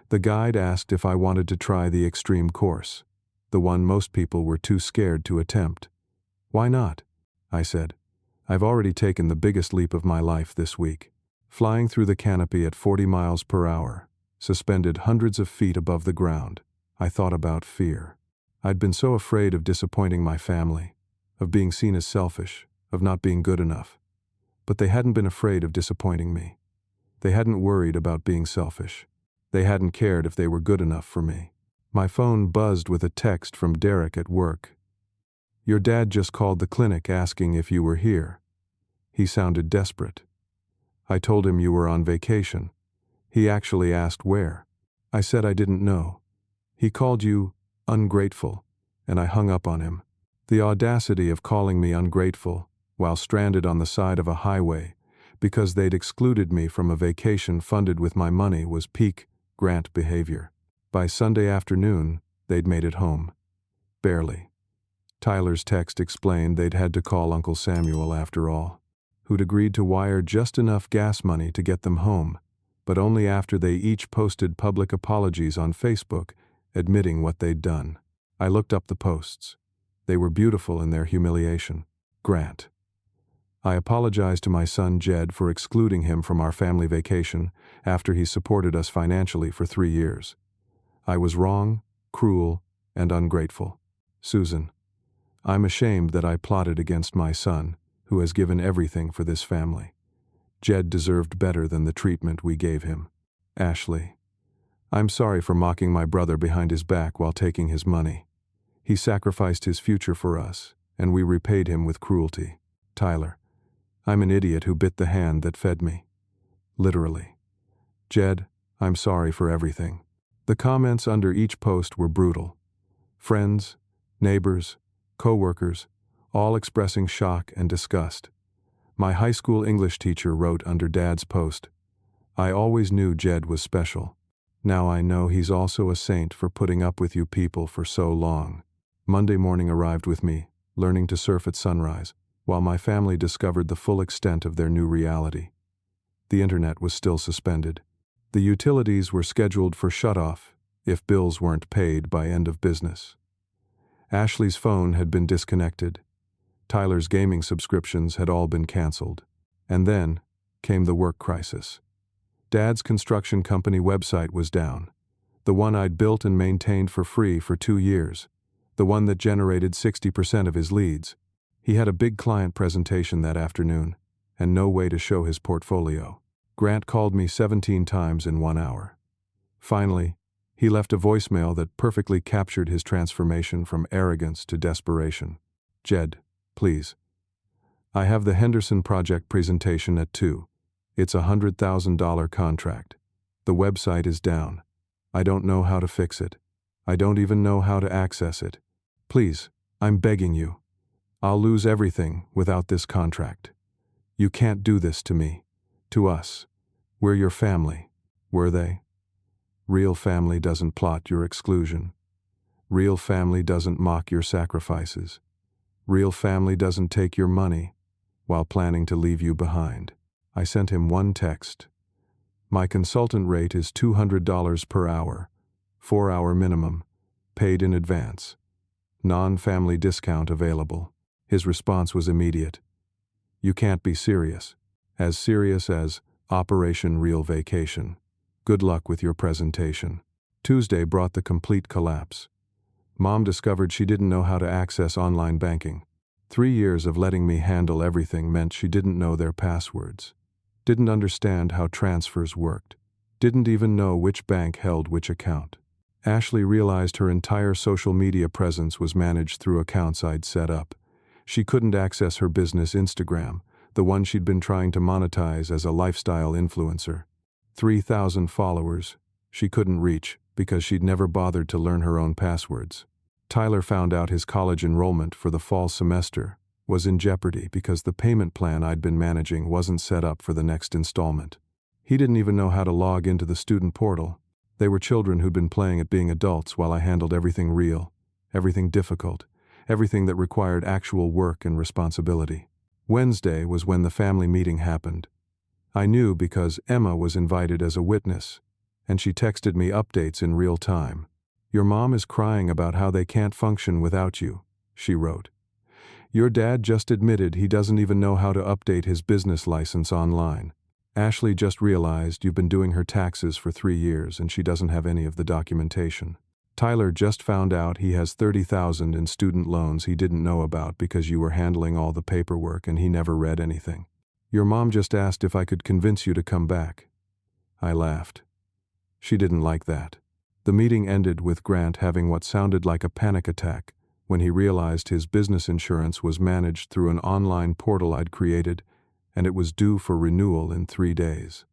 The guide asked if I wanted to try the extreme course, the one most people were too scared to attempt. Why not? I said. I've already taken the biggest leap of my life this week. Flying through the canopy at 40 miles per hour, suspended hundreds of feet above the ground. I thought about fear. I'd been so afraid of disappointing my family, of being seen as selfish, of not being good enough. But they hadn't been afraid of disappointing me. They hadn't worried about being selfish. They hadn't cared if they were good enough for me. My phone buzzed with a text from Derek at work. "Your dad just called the clinic asking if you were here." He sounded desperate. I told him you were on vacation. He actually asked where. I said I didn't know. He called you ungrateful, and I hung up on him. The audacity of calling me ungrateful while stranded on the side of a highway because they'd excluded me from a vacation funded with my money was peak Grant behavior. By Sunday afternoon, they'd made it home. Barely. Tyler's text explained they'd had to call Uncle Samuel after all, who'd agreed to wire just enough gas money to get them home, but only after they each posted public apologies on Facebook, admitting what they'd done. I looked up the posts. They were beautiful in their humiliation. Grant. I apologized to my son Jed for excluding him from our family vacation after he supported us financially for 3 years. I was wrong, cruel, and ungrateful. Susan. I'm ashamed that I plotted against my son, who has given everything for this family. Jed deserved better than the treatment we gave him. Ashley. I'm sorry for mocking my brother behind his back while taking his money. He sacrificed his future for us, and we repaid him with cruelty. Tyler. I'm an idiot who bit the hand that fed me. Literally. Jed, I'm sorry for everything. The comments under each post were brutal. Friends, neighbors, co-workers, all expressing shock and disgust. My high school English teacher wrote under Dad's post, "I always knew Jed was special. Now I know he's also a saint for putting up with you people for so long." Monday morning arrived with me, learning to surf at sunrise, while my family discovered the full extent of their new reality. The internet was still suspended. The utilities were scheduled for shut-off if bills weren't paid by end of business. Ashley's phone had been disconnected. Tyler's gaming subscriptions had all been canceled. And then came the work crisis. Dad's construction company website was down. The one I'd built and maintained for free for 2 years. The one that generated 60% of his leads. He had a big client presentation that afternoon, and no way to show his portfolio. Grant called me 17 times in 1 hour. Finally, he left a voicemail that perfectly captured his transformation from arrogance to desperation. "Jed, please. I have the Henderson Project presentation at 2. It's a $100,000 contract. The website is down. I don't know how to fix it. I don't even know how to access it. Please, I'm begging you. I'll lose everything without this contract. You can't do this to me. To us. We're your family." Were they? Real family doesn't plot your exclusion. Real family doesn't mock your sacrifices. Real family doesn't take your money while planning to leave you behind. I sent him one text. My consultant rate is $200 per hour, 4-hour minimum, paid in advance. Non-family discount available. His response was immediate. "You can't be serious. As serious as Operation Real Vacation. Good luck with your presentation." Tuesday brought the complete collapse. Mom discovered she didn't know how to access online banking. 3 years of letting me handle everything meant she didn't know their passwords. Didn't understand how transfers worked. Didn't even know which bank held which account. Ashley realized her entire social media presence was managed through accounts I'd set up. She couldn't access her business Instagram, the one she'd been trying to monetize as a lifestyle influencer. 3,000 followers she couldn't reach because she'd never bothered to learn her own passwords. Tyler found out his college enrollment for the fall semester was in jeopardy because the payment plan I'd been managing wasn't set up for the next installment. He didn't even know how to log into the student portal. They were children who'd been playing at being adults while I handled everything real, everything difficult, everything that required actual work and responsibility. Wednesday was when the family meeting happened. I knew because Emma was invited as a witness, and she texted me updates in real time. "Your mom is crying about how they can't function without you," she wrote. "Your dad just admitted he doesn't even know how to update his business license online. Ashley just realized you've been doing her taxes for 3 years and she doesn't have any of the documentation." Tyler just found out he has $30,000 in student loans he didn't know about because you were handling all the paperwork and he never read anything. Your mom just asked if I could convince you to come back. I laughed. She didn't like that. The meeting ended with Grant having what sounded like a panic attack when he realized his business insurance was managed through an online portal I'd created, and it was due for renewal in 3 days.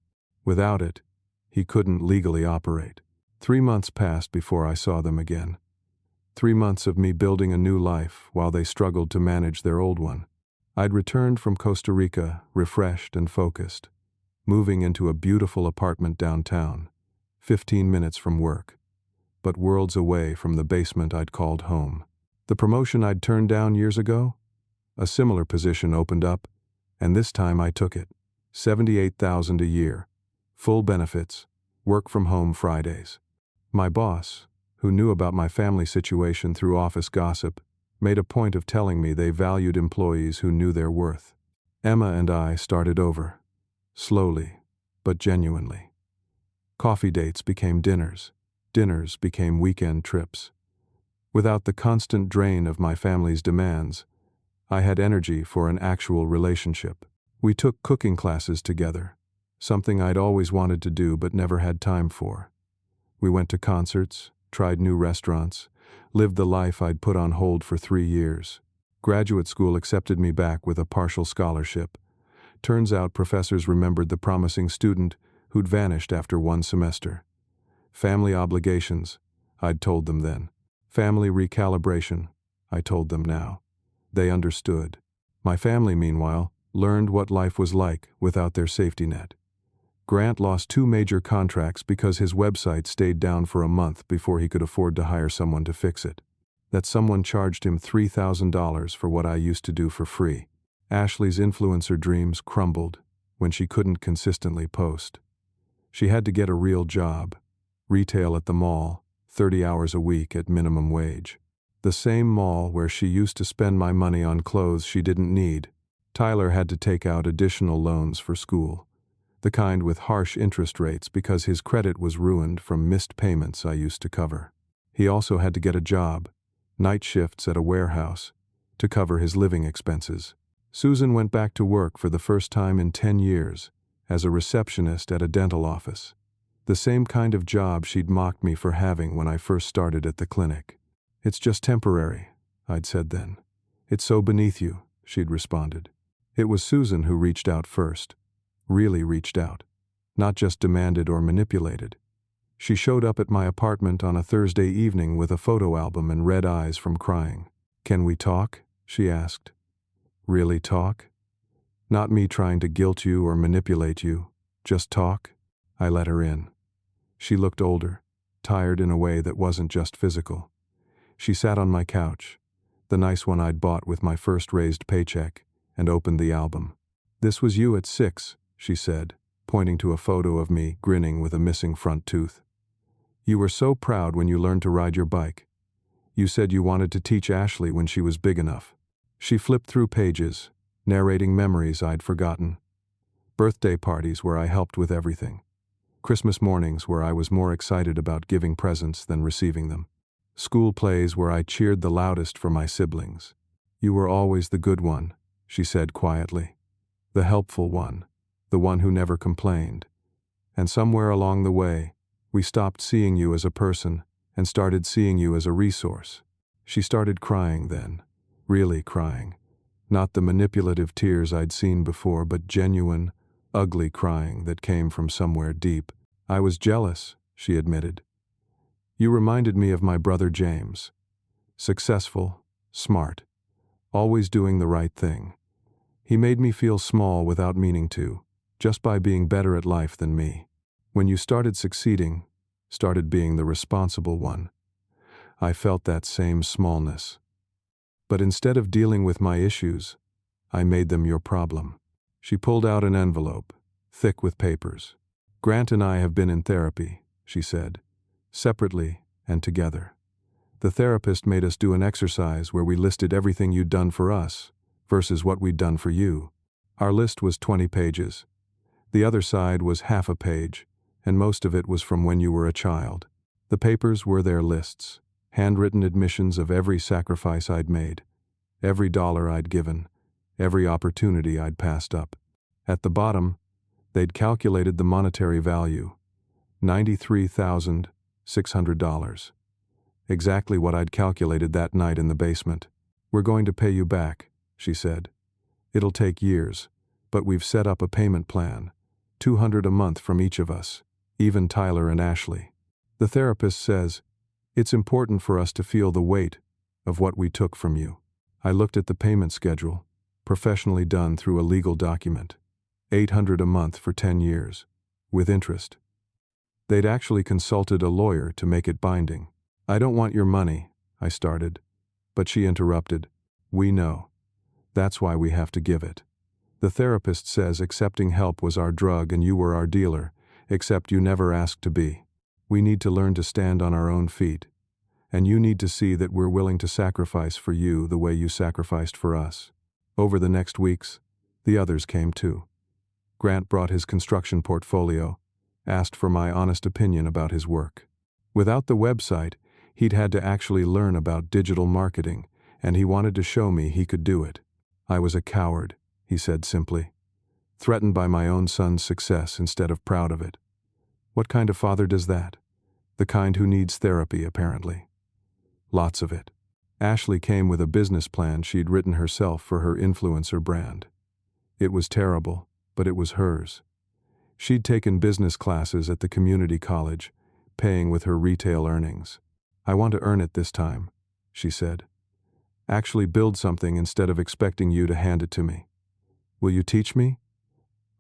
Without it, he couldn't legally operate. 3 months passed before I saw them again. 3 months of me building a new life while they struggled to manage their old one. I'd returned from Costa Rica, refreshed and focused, moving into a beautiful apartment downtown, 15 minutes from work, but worlds away from the basement I'd called home. The promotion I'd turned down years ago? A similar position opened up, and this time I took it. $78,000 a year, full benefits, work from home Fridays. My boss, who knew about my family situation through office gossip, made a point of telling me they valued employees who knew their worth. Emma and I started over, slowly, but genuinely. Coffee dates became dinners. Dinners became weekend trips. Without the constant drain of my family's demands, I had energy for an actual relationship. We took cooking classes together, something I'd always wanted to do but never had time for. We went to concerts, tried new restaurants, lived the life I'd put on hold for 3 years. Graduate school accepted me back with a partial scholarship. Turns out professors remembered the promising student who'd vanished after 1 semester. Family obligations, I'd told them then. Family recalibration, I told them now. They understood. My family, meanwhile, learned what life was like without their safety net. Grant lost 2 major contracts because his website stayed down for a month before he could afford to hire someone to fix it. That someone charged him $3,000 for what I used to do for free. Ashley's influencer dreams crumbled when she couldn't consistently post. She had to get a real job, retail at the mall, 30 hours a week at minimum wage. The same mall where she used to spend my money on clothes she didn't need. Tyler had to take out additional loans for school, the kind with harsh interest rates because his credit was ruined from missed payments I used to cover. He also had to get a job, night shifts at a warehouse, to cover his living expenses. Susan went back to work for the first time in 10 years, as a receptionist at a dental office. The same kind of job she'd mocked me for having when I first started at the clinic. "It's just temporary," I'd said then. "It's so beneath you," she'd responded. It was Susan who reached out first. Really reached out. Not just demanded or manipulated. She showed up at my apartment on a Thursday evening with a photo album and red eyes from crying. "Can we talk?" she asked. "Really talk? Not me trying to guilt you or manipulate you. Just talk?" I let her in. She looked older, tired in a way that wasn't just physical. She sat on my couch, the nice one I'd bought with my first raised paycheck, and opened the album. "This was you at 6, she said, pointing to a photo of me grinning with a missing front tooth. "You were so proud when you learned to ride your bike. You said you wanted to teach Ashley when she was big enough." She flipped through pages, narrating memories I'd forgotten. Birthday parties where I helped with everything. Christmas mornings where I was more excited about giving presents than receiving them. School plays where I cheered the loudest for my siblings. "You were always the good one," she said quietly. "The helpful one. The one who never complained. And somewhere along the way, we stopped seeing you as a person and started seeing you as a resource." She started crying then, really crying. Not the manipulative tears I'd seen before, but genuine, ugly crying that came from somewhere deep. "I was jealous," she admitted. "You reminded me of my brother James. Successful, smart, always doing the right thing. He made me feel small without meaning to, just by being better at life than me. When you started succeeding, started being the responsible one, I felt that same smallness. But instead of dealing with my issues, I made them your problem." She pulled out an envelope, thick with papers. "Grant and I have been in therapy," she said, "separately and together. The therapist made us do an exercise where we listed everything you'd done for us versus what we'd done for you. Our list was 20 pages. The other side was half a page, and most of it was from when you were a child. The papers were their lists, handwritten admissions of every sacrifice I'd made, every dollar I'd given, every opportunity I'd passed up. At the bottom, they'd calculated the monetary value, $93,600. Exactly what I'd calculated that night in the basement. "We're going to pay you back," she said. "It'll take years, but we've set up a payment plan, $200 a month from each of us, even Tyler and Ashley. The therapist says, it's important for us to feel the weight of what we took from you." I looked at the payment schedule, professionally done through a legal document. $800 a month for 10 years, with interest. They'd actually consulted a lawyer to make it binding. "I don't want your money," I started, but she interrupted. "We know. That's why we have to give it. The therapist says accepting help was our drug and you were our dealer, except you never asked to be. We need to learn to stand on our own feet, and you need to see that we're willing to sacrifice for you the way you sacrificed for us." Over the next weeks, the others came too. Grant brought his construction portfolio, asked for my honest opinion about his work. Without the website, he'd had to actually learn about digital marketing, and he wanted to show me he could do it. "I was a coward," he said simply, "threatened by my own son's success instead of proud of it. What kind of father does that? The kind who needs therapy, apparently. Lots of it." Ashley came with a business plan she'd written herself for her influencer brand. It was terrible, but it was hers. She'd taken business classes at the community college, paying with her retail earnings. "I want to earn it this time," she said. "Actually build something instead of expecting you to hand it to me. Will you teach me?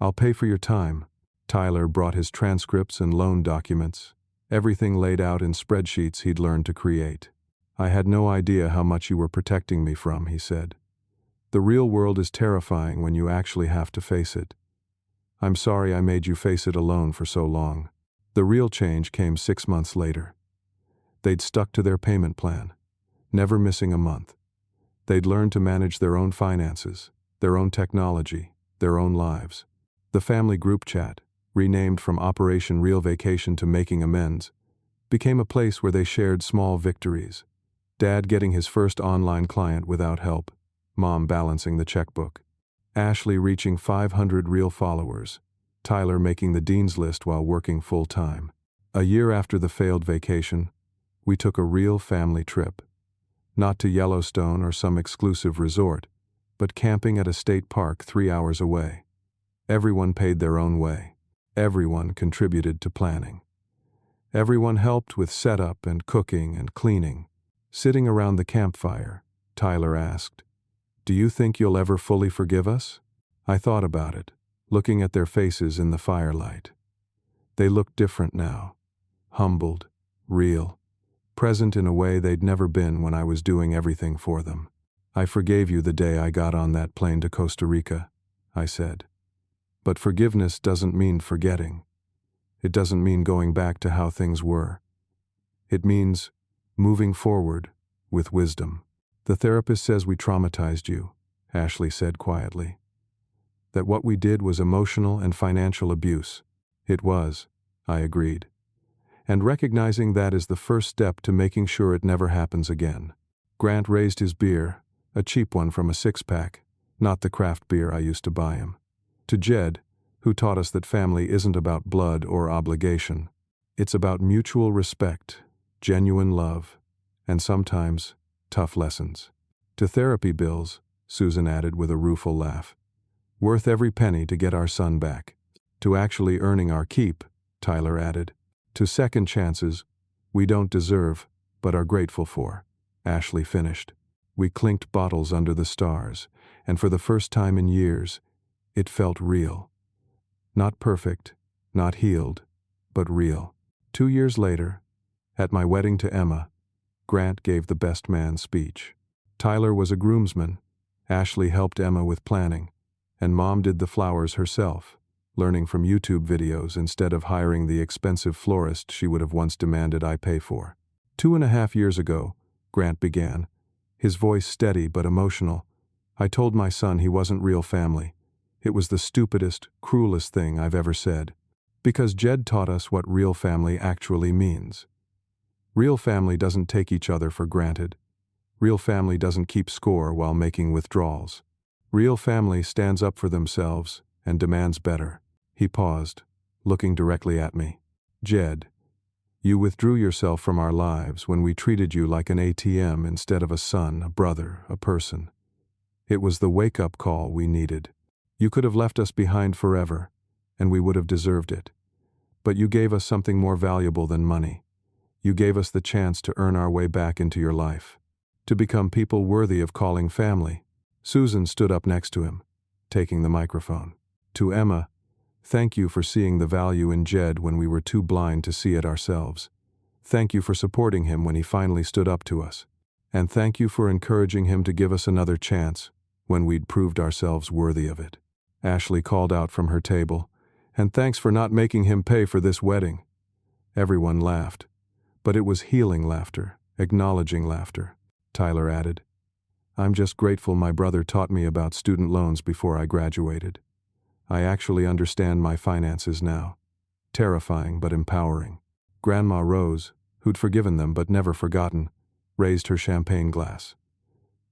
I'll pay for your time." Tyler brought his transcripts and loan documents, everything laid out in spreadsheets he'd learned to create. "I had no idea how much you were protecting me from," he said. "The real world is terrifying when you actually have to face it. I'm sorry I made you face it alone for so long." The real change came 6 months later. They'd stuck to their payment plan, never missing a month. They'd learned to manage their own finances, their own technology, their own lives. The family group chat, renamed from Operation Real Vacation to Making Amends, became a place where they shared small victories. Dad getting his first online client without help, Mom balancing the checkbook, Ashley reaching 500 real followers, Tyler making the dean's list while working full-time. A year after the failed vacation, we took a real family trip. Not to Yellowstone or some exclusive resort, but camping at a state park 3 hours away. Everyone paid their own way. Everyone contributed to planning. Everyone helped with setup and cooking and cleaning. Sitting around the campfire, Tyler asked, "Do you think you'll ever fully forgive us?" I thought about it, looking at their faces in the firelight. They looked different now. Humbled, real, present in a way they'd never been when I was doing everything for them. "I forgave you the day I got on that plane to Costa Rica," I said. "But forgiveness doesn't mean forgetting. It doesn't mean going back to how things were. It means moving forward with wisdom." "The therapist says we traumatized you," Ashley said quietly. "That what we did was emotional and financial abuse." "It was," I agreed. "And recognizing that is the first step to making sure it never happens again." Grant raised his beer, a cheap one from a six-pack, not the craft beer I used to buy him. To Jed, who taught us that family isn't about blood or obligation. It's about mutual respect, genuine love, and sometimes tough lessons. To therapy bills, Susan added with a rueful laugh. Worth every penny to get our son back. To actually earning our keep, Tyler added. To second chances, we don't deserve, but are grateful for, Ashley finished. We clinked bottles under the stars, and for the first time in years, it felt real. Not perfect, not healed, but real. 2 years later, at my wedding to Emma, Grant gave the best man speech. Tyler was a groomsman, Ashley helped Emma with planning, and Mom did the flowers herself, learning from YouTube videos instead of hiring the expensive florist she would have once demanded I pay for. 2.5 years ago, Grant began, his voice steady but emotional. I told my son he wasn't real family. It was the stupidest, cruelest thing I've ever said. Because Jed taught us what real family actually means. Real family doesn't take each other for granted. Real family doesn't keep score while making withdrawals. Real family stands up for themselves and demands better. He paused, looking directly at me. Jed, you withdrew yourself from our lives when we treated you like an ATM instead of a son, a brother, a person. It was the wake-up call we needed. You could have left us behind forever, and we would have deserved it. But you gave us something more valuable than money. You gave us the chance to earn our way back into your life, to become people worthy of calling family. Susan stood up next to him, taking the microphone. To Emma, thank you for seeing the value in Jed when we were too blind to see it ourselves. Thank you for supporting him when he finally stood up to us. And thank you for encouraging him to give us another chance when we'd proved ourselves worthy of it. Ashley called out from her table, and thanks for not making him pay for this wedding. Everyone laughed, but it was healing laughter, acknowledging laughter. Tyler added, I'm just grateful my brother taught me about student loans before I graduated. I actually understand my finances now. Terrifying but empowering. Grandma Rose, who'd forgiven them but never forgotten, raised her champagne glass.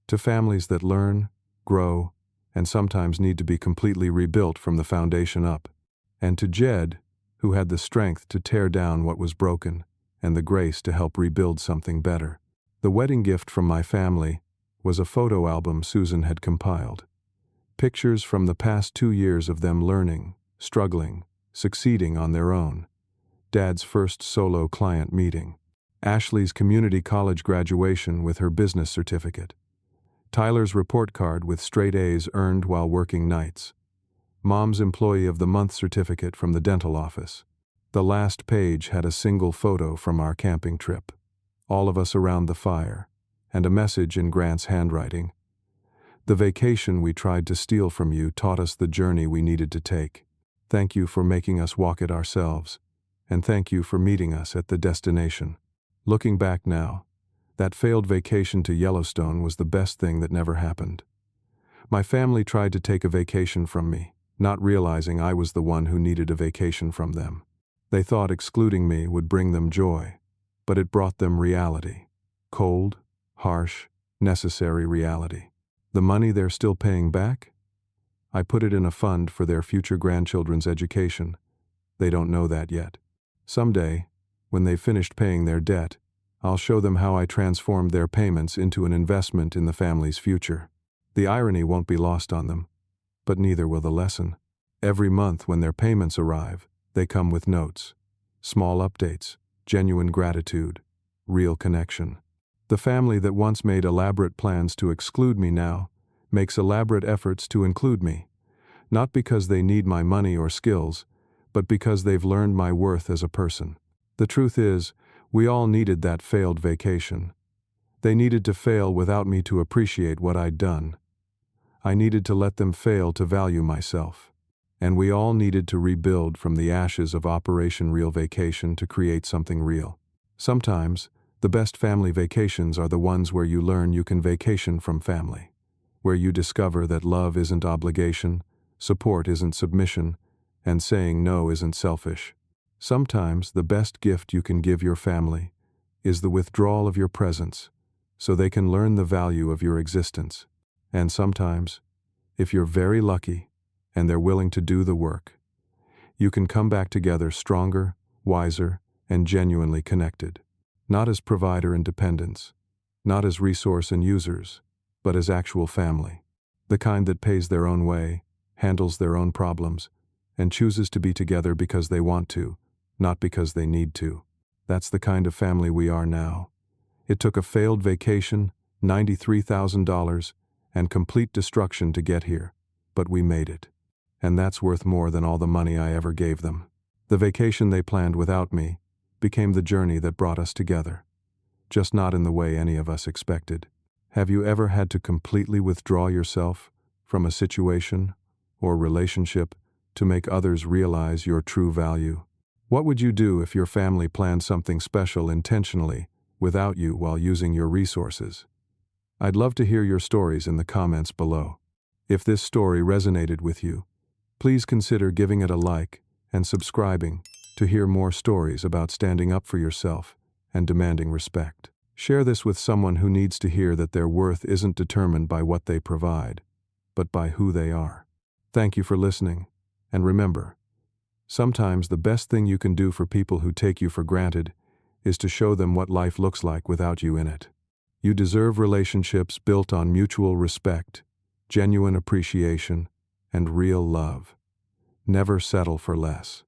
To families that learn, grow, and sometimes need to be completely rebuilt from the foundation up. And to Jed, who had the strength to tear down what was broken and the grace to help rebuild something better. The wedding gift from my family was a photo album Susan had compiled. Pictures from the past 2 years of them learning, struggling, succeeding on their own. Dad's first solo client meeting. Ashley's community college graduation with her business certificate. Tyler's report card with straight A's earned while working nights. Mom's Employee of the Month certificate from the dental office. The last page had a single photo from our camping trip. All of us around the fire, and a message in Grant's handwriting. The vacation we tried to steal from you taught us the journey we needed to take. Thank you for making us walk it ourselves, and thank you for meeting us at the destination. Looking back now, that failed vacation to Yellowstone was the best thing that never happened. My family tried to take a vacation from me, not realizing I was the one who needed a vacation from them. They thought excluding me would bring them joy, but it brought them reality. Cold, harsh, necessary reality. The money they're still paying back? I put it in a fund for their future grandchildren's education. They don't know that yet. Someday, when they've finished paying their debt, I'll show them how I transformed their payments into an investment in the family's future. The irony won't be lost on them, but neither will the lesson. Every month when their payments arrive, they come with notes. Small updates, genuine gratitude, real connection. The family that once made elaborate plans to exclude me now makes elaborate efforts to include me, not because they need my money or skills, but because they've learned my worth as a person. The truth is, we all needed that failed vacation. They needed to fail without me to appreciate what I'd done. I needed to let them fail to value myself. And we all needed to rebuild from the ashes of Operation Real Vacation to create something real. Sometimes, the best family vacations are the ones where you learn you can vacation from family, where you discover that love isn't obligation, support isn't submission, and saying no isn't selfish. Sometimes the best gift you can give your family is the withdrawal of your presence, so they can learn the value of your existence. And sometimes, if you're very lucky and they're willing to do the work, you can come back together stronger, wiser, and genuinely connected. Not as provider and dependents, not as resource and users, but as actual family. The kind that pays their own way, handles their own problems, and chooses to be together because they want to, not because they need to. That's the kind of family we are now. It took a failed vacation, $93,000, and complete destruction to get here, but we made it. And that's worth more than all the money I ever gave them. The vacation they planned without me became the journey that brought us together, just not in the way any of us expected. Have you ever had to completely withdraw yourself from a situation or relationship to make others realize your true value? What would you do if your family planned something special intentionally without you while using your resources? I'd love to hear your stories in the comments below. If this story resonated with you, please consider giving it a like and subscribing to hear more stories about standing up for yourself and demanding respect. Share this with someone who needs to hear that their worth isn't determined by what they provide, but by who they are. Thank you for listening, and remember, sometimes the best thing you can do for people who take you for granted is to show them what life looks like without you in it. You deserve relationships built on mutual respect, genuine appreciation, and real love. Never settle for less.